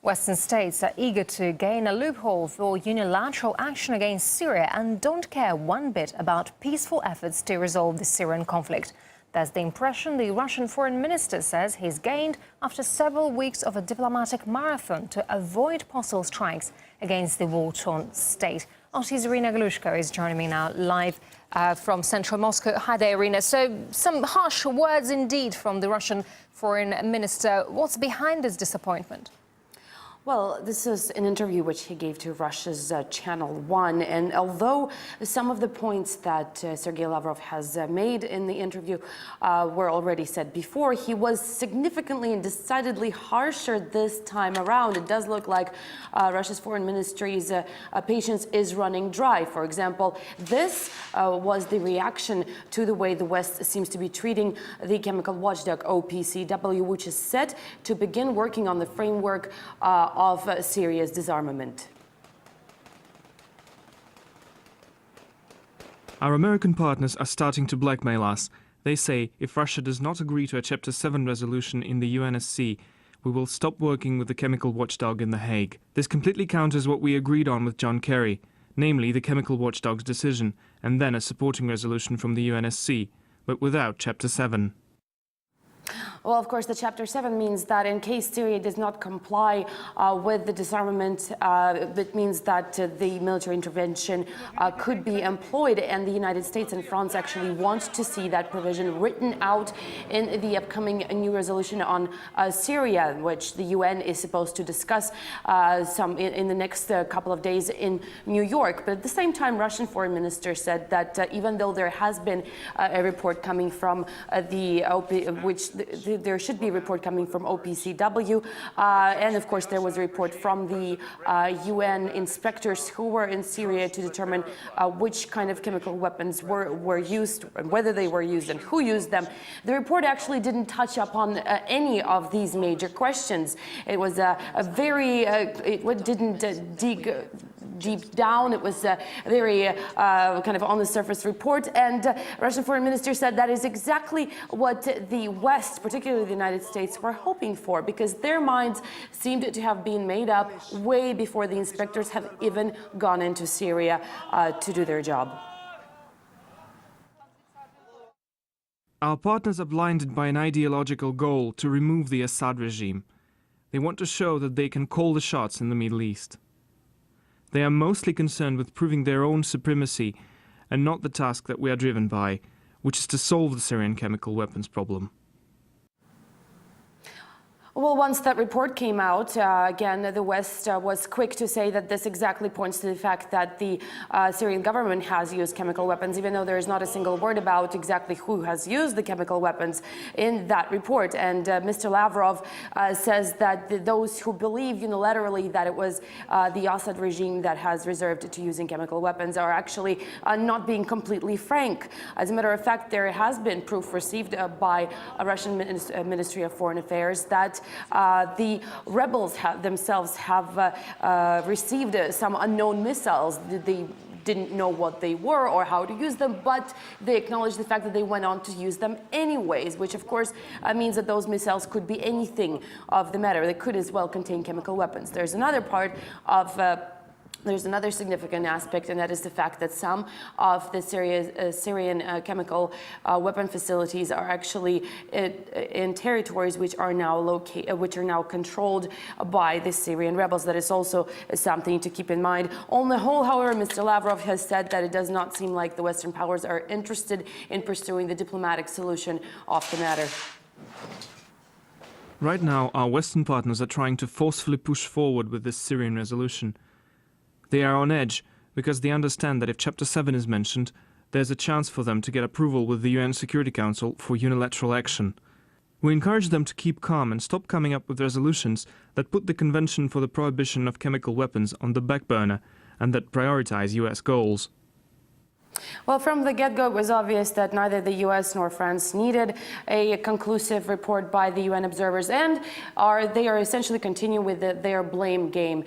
Western states are eager to gain a loophole for unilateral action against Syria and don't care one bit about peaceful efforts to resolve the Syrian conflict. That's the impression the Russian foreign minister says he's gained after several weeks of a diplomatic marathon to avoid possible strikes against the war-torn state. RT's Irina Glushko is joining me now live from central Moscow. Hi there, Irina. So some harsh words indeed from the Russian foreign minister. What's behind this disappointment? Well, this is an interview which he gave to Russia's Channel 1, and although some of the points that Sergey Lavrov has made in the interview were already said before, he was significantly and decidedly harsher this time around. It does look like Russia's foreign ministry's patience is running dry. For example, this was the reaction to the way the West seems to be treating the chemical watchdog OPCW, which is set to begin working on the framework of Syria's disarmament. Our American partners are starting to blackmail us. They say if Russia does not agree to a Chapter 7 resolution in the UNSC, we will stop working with the chemical watchdog in The Hague. This completely counters what we agreed on with John Kerry, namely the chemical watchdog's decision and then a supporting resolution from the UNSC, but without Chapter 7. Well, of course, the Chapter 7 means that in case Syria does not comply with the disarmament, that means that the military intervention could be employed, and the United States and France actually want to see that provision written out in the upcoming new resolution on Syria, which the UN is supposed to discuss in the next couple of days in New York. But at the same time, Russian foreign minister said that even though there has been a report coming from there should be a report coming from OPCW, and of course there was a report from the UN inspectors who were in Syria to determine which kind of chemical weapons were used, and whether they were used and who used them. The report actually didn't touch upon any of these major questions. It was it didn't dig deep down. It was a very kind of on the surface report, and Russian foreign minister said that is exactly what the West, particularly the United States, were hoping for, because their minds seemed to have been made up way before the inspectors have even gone into Syria to do their job. Our partners are blinded by an ideological goal to remove the Assad regime. They want to show that they can call the shots in the Middle East. They are mostly concerned with proving their own supremacy and not the task that we are driven by, which is to solve the Syrian chemical weapons problem. Well, once that report came out, again, the West was quick to say that this exactly points to the fact that the Syrian government has used chemical weapons, even though there is not a single word about exactly who has used the chemical weapons in that report. And Mr. Lavrov says that those who believe unilaterally that it was the Assad regime that has reserved to using chemical weapons are actually not being completely frank. As a matter of fact, there has been proof received by a Russian Ministry of Foreign Affairs that the rebels themselves have received some unknown missiles. They didn't know what they were or how to use them, but they acknowledged the fact that they went on to use them anyways, which of course means that those missiles could be anything of the matter. They could as well contain chemical weapons. There's another part of There's another significant aspect, and that is the fact that some of the Syrian chemical weapon facilities are actually in territories which are now controlled by the Syrian rebels. That is also something to keep in mind. On the whole, however, Mr. Lavrov has said that it does not seem like the Western powers are interested in pursuing the diplomatic solution of the matter. Right now, our Western partners are trying to forcefully push forward with this Syrian resolution. They are on edge because they understand that if Chapter 7 is mentioned, there's a chance for them to get approval with the UN Security Council for unilateral action. We encourage them to keep calm and stop coming up with resolutions that put the Convention for the Prohibition of Chemical Weapons on the back burner and that prioritize US goals. Well, from the get-go, it was obvious that neither the US nor France needed a conclusive report by the UN observers, and they are essentially continuing with their blame game.